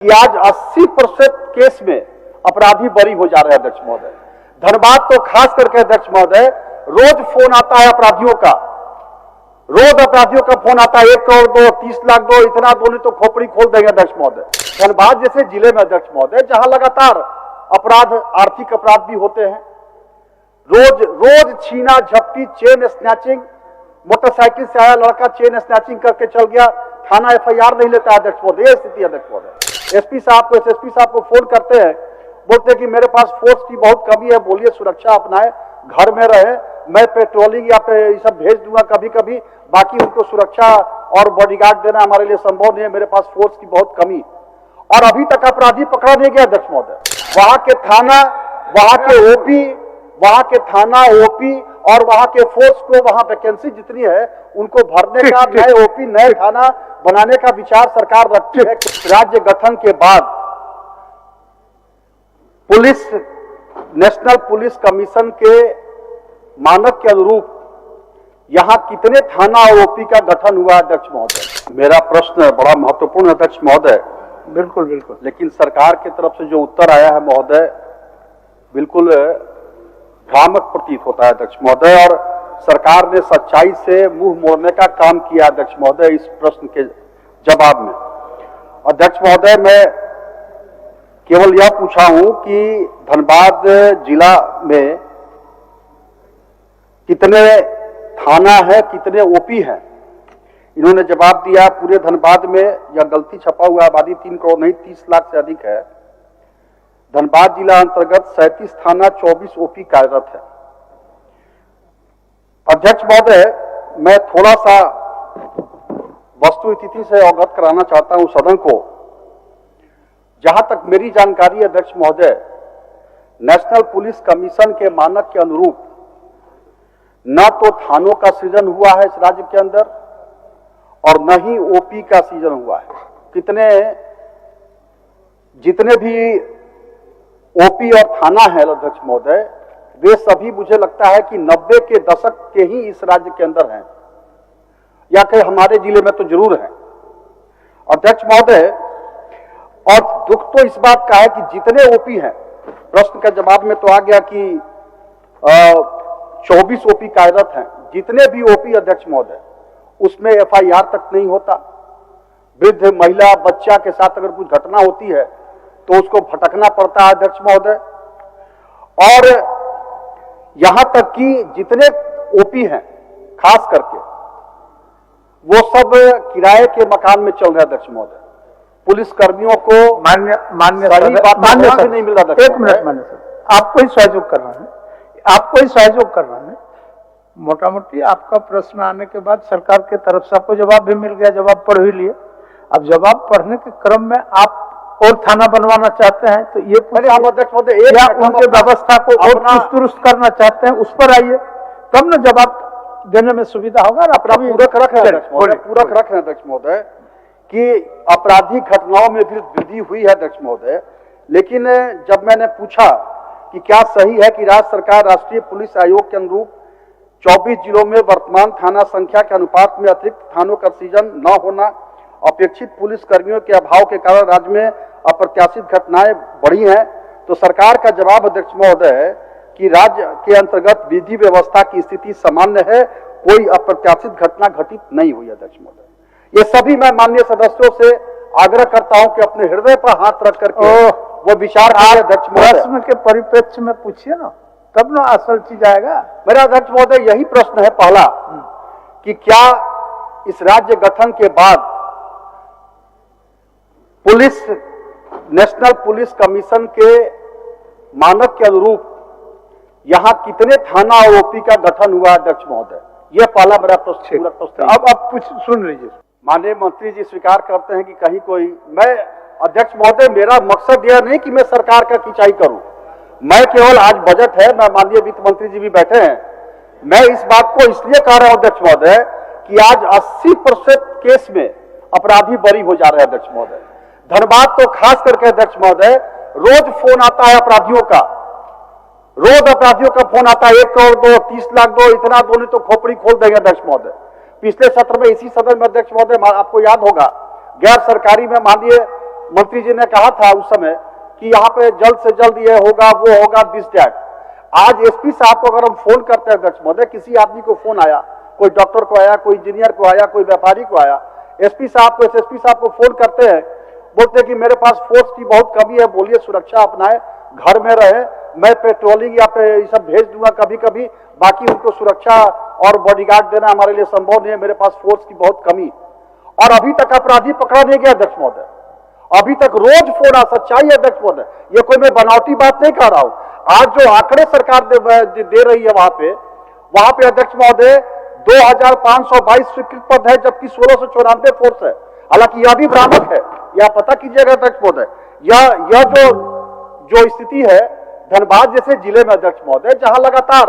कि आज 80% केस में अपराधी बरी हो जा रहे हैं अध्यक्ष महोदय। धनबाद तो खास करके अध्यक्ष महोदय, रोज फोन आता है अपराधियों का, रोज अपराधियों का फोन आता है, 1 करोड़ दो, 30 लाख दो, इतना दो, नहीं तो खोपड़ी खोल देंगे अध्यक्ष महोदय। धनबाद जैसे जिले में अध्यक्ष महोदय, जहां लगातार अपराध, आर्थिक अपराध भी होते हैं, रोज रोज छीना झपटी, चेन स्नैचिंग, मोटरसाइकिल से आया लड़का चेन स्नैचिंग करके चल गया, थाना एफआईआर नहीं लेता अध्यक्ष महोदय। ये स्थिति अध्यक्ष महोदय। एसपी साहब को, एसएसपी साहब को फोन करते हैं, बोलते हैं कि मेरे पास फोर्स की बहुत कमी है, बोलिए सुरक्षा अपनाए, घर में रहे, मैं पेट्रोलिंग या पे ये सब भेज दूंगा कभी कभी, बाकी उनको सुरक्षा और बॉडीगार्ड देना हमारे लिए संभव नहीं है, मेरे पास फोर्स की बहुत कमी। और अभी तक अपराधी पकड़ा नहीं गया अध्यक्ष महोदय। वहां के थाना, वहां के ओपी, वहां के थाना ओपी और वहां के फोर्स को, वहां वैकेंसी जितनी है उनको भरने का, नए ओपी नए थाना बनाने का विचार सरकार रखती है। राज्य गठन के बाद पुलिस, नेशनल पुलिस कमीशन के मानक के अनुरूप यहां कितने थाना और ओपी का गठन हुआ अध्यक्ष महोदय? मेरा प्रश्न बड़ा महत्वपूर्ण अध्यक्ष महोदय। बिल्कुल बिल्कुल। लेकिन सरकार की तरफ से जो उत्तर आया है महोदय, बिल्कुल भ्रामक प्रतीत होता है अध्यक्ष महोदय, और सरकार ने सच्चाई से मुंह मोड़ने का काम किया अध्यक्ष महोदय इस प्रश्न के जवाब में। अध्यक्ष महोदय, मैं केवल यह पूछा हूं कि धनबाद जिला में कितने थाना है, कितने ओपी हैं? इन्होंने जवाब दिया पूरे धनबाद में, यह गलती छपा हुआ, आबादी 3 करोड़ नहीं 30 लाख से अधिक है। धनबाद जिला अंतर्गत 37 थाना, 24 ओपी कार्यरत है। अध्यक्ष महोदय, मैं थोड़ा सा वस्तु स्थिति से अवगत कराना चाहता हूं सदन को। जहां तक मेरी जानकारी अध्यक्ष महोदय, नेशनल पुलिस कमीशन के मानक के अनुरूप न तो थानों का सृजन हुआ है इस राज्य के अंदर और न ही ओपी का सृजन हुआ है। जितने भी ओपी और थाना है अध्यक्ष महोदय, वे सभी मुझे लगता है कि 90 के दशक के ही इस राज्य के अंदर हैं, या कि हमारे जिले में तो जरूर है अध्यक्ष महोदय। और दुख तो इस बात का है कि जितने ओपी हैं, प्रश्न का जवाब में तो आ गया कि 24 ओपी कार्यरत हैं, जितने भी ओपी अध्यक्ष महोदय, उसमें एफआईआर तक नहीं होता। वृद्ध महिला बच्चा के साथ अगर कुछ घटना होती है तो उसको भटकना पड़ता है अध्यक्ष महोदय। और यहां तक कि जितने ओपी हैं खास करके, वो सब किराए के मकान में चल रहे अध्यक्ष महोदय। पुलिस कर्मियों को मान्य सर नहीं मिल रहा। एक मिनट मान्य सर, आपको ही सहयोग कर रहा है, आपको ही सहयोग कर रहा है। मोटा मोटी आपका प्रश्न आने के बाद सरकार के तरफ से आपको जवाब भी मिल गया, जवाब पढ़ भी लिए। अब जवाब पढ़ने के क्रम में आप और थाना बनवाना चाहते हैं तो ये हम अध्यक्ष महोदय, या उनके व्यवस्था को और दुरुस्त करना चाहते हैं, उस पर आइए, तब न जवाब देने में सुविधा होगा। अपना पूरक रख रहे हैं अध्यक्ष महोदय कि आपराधिक घटनाओं में भी वृद्धि हुई है अध्यक्ष महोदय। लेकिन जब मैंने पूछा कि क्या सही है कि राज्य सरकार राष्ट्रीय पुलिस आयोग के अनुरूप 24 जिलों में वर्तमान थाना संख्या के अनुपात में अतिरिक्त थानों का सृजन न होना, अपेक्षित पुलिस कर्मियों के अभाव के कारण राज्य में अप्रत्याशित घटनाएं बढ़ी हैं, तो सरकार का जवाब अध्यक्ष महोदय है कि राज्य के अंतर्गत विधि व्यवस्था की स्थिति सामान्य है, कोई अप्रत्याशित घटना घटित नहीं हुई अध्यक्ष महोदय। ये सभी मैं माननीय सदस्यों से आग्रह करता हूं कि अपने हृदय पर हाथ रख करके वो विचार अध्यक्ष महोदय के परिप्रेक्ष्य में पूछिए ना, तब ना असल चीज आएगा। मेरा अध्यक्ष महोदय यही प्रश्न है पहला कि क्या इस राज्य गठन के बाद पुलिस, नेशनल पुलिस कमीशन के मानक के अनुरूप यहां कितने थाना और ओपी का गठन हुआ अध्यक्ष महोदय? यह पहला मेरा प्रश्न। अब आप कुछ सुन लीजिए। माननीय मंत्री जी स्वीकार करते हैं कि कहीं कोई, मैं अध्यक्ष महोदय, मेरा मकसद यह नहीं कि मैं सरकार का खिंचाई करूं, मैं केवल, आज बजट है, मैं माननीय वित्त मंत्री जी भी बैठे हैं, मैं इस बात को इसलिए कह रहा हूं अध्यक्ष महोदय कि आज 80% केस में अपराधी बरी हो जा रहे हैं अध्यक्ष महोदय। धनबाद तो खास करके अध्यक्ष महोदय, रोज फोन आता है अपराधियों का, रोज अपराधियों का फोन आता है, 1 करोड़ दो, 30 लाख दो, इतना दो, नहीं तो खोपड़ी खोल देंगे अध्यक्ष महोदय। पिछले सत्र में इसी सदन में अध्यक्ष महोदय, आपको याद होगा, गैर सरकारी में माननीय मंत्री जी ने कहा था उस समय कि यहाँ पे जल्द से जल्द ये होगा, वो होगा, दिस दैट। आज एसपी साहब को अगर हम फोन करते हैं अध्यक्ष महोदय, किसी आदमी को फोन आया, कोई डॉक्टर को आया, कोई इंजीनियर को आया, कोई व्यापारी को आया, एसपी साहब को, एसएसपी साहब को फोन करते हैं, बोलते हैं कि मेरे पास फोर्स की बहुत कमी है, बोलिए सुरक्षा अपनाए, घर में रहे, मैं पेट्रोलिंग या पे ये सब भेज दूंगा कभी कभी, बाकी उनको सुरक्षा और बॉडीगार्ड देना हमारे लिए संभव नहीं है, मेरे पास फोर्स की बहुत कमी। और अभी तक अपराधी पकड़ा नहीं गया अध्यक्ष महोदय, अभी तक रोज फोन आ, सच्चाई है अध्यक्ष महोदय, ये कोई मैं बनावटी बात नहीं कह रहा हूं। आज जो आंकड़े सरकार दे रही है वहां पे अध्यक्ष महोदय 2522 स्वीकृत पद है, जबकि 1694 फोर्स है। हालांकि यह भी भ्रामक है, यह पता कीजिएगा अध्यक्ष महोदय, यह जो स्थिति है धनबाद जैसे जिले में अध्यक्ष महोदय, जहां लगातार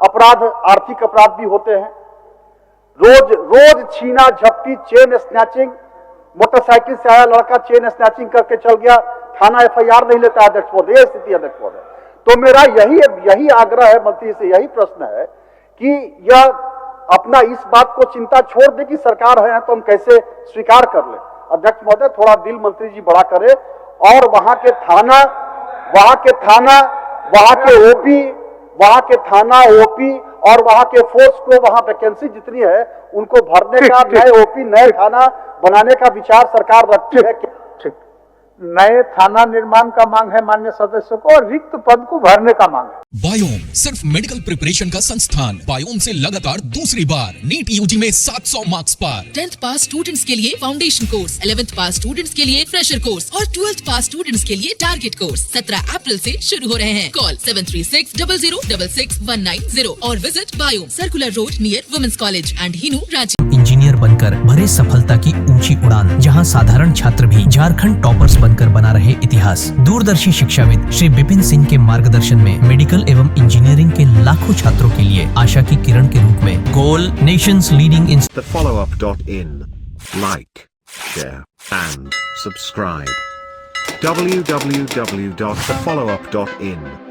अपराध, आर्थिक अपराध भी होते हैं, रोज छीना झपटी, चेन स्नैचिंग, मोटरसाइकिल से आया लड़का चेन स्नैचिंग करके चल गया, थाना एफआईआर नहीं लेता अध्यक्ष महोदय, यह स्थिति अध्यक्ष महोदय। तो मेरा यही आग्रह है मंत्री से, यही प्रश्न है कि यह अपना इस बात को चिंता छोड़ दे कि सरकार है तो हम कैसे स्वीकार कर ले। अध्यक्ष महोदय थोड़ा दिल मंत्री जी बड़ा करे और वहां के थाना, वहां के थाना ओपी और वहां के फोर्स को, वहां वैकेंसी जितनी है उनको भरने का, नए ओपी, नए थाना बनाने का विचार सरकार रखती है। ठीक, नए थाना निर्माण का मांग है माननीय सदस्य को, और रिक्त पद को भरने का मांग है। बायोम सिर्फ मेडिकल प्रिपरेशन का संस्थान। बायोम से लगातार दूसरी बार नीट यूजी में 700 मार्क्स पार। 10th पास स्टूडेंट्स के लिए फाउंडेशन कोर्स, 11th पास स्टूडेंट्स के लिए फ्रेशर कोर्स और 12th पास स्टूडेंट्स के लिए टारगेट कोर्स 17 अप्रैल से शुरू हो रहे हैं। कॉल 7360066190 और visit Biome, circular road near women's college and Hinoo, Ranchi. Engineer बनकर भरे सफलता की ऊंची उड़ान, जहां साधारण छात्र भी झारखंड टॉपर्स बनकर बना रहे इतिहास। दूरदर्शी शिक्षाविद श्री विपिन सिंह के मार्गदर्शन में मेडिकल एवं इंजीनियरिंग के लाखों छात्रों के लिए आशा की किरण के रूप में goal nations leading in TheFollowUp.in. Like, share and subscribe. www.thefollowup.in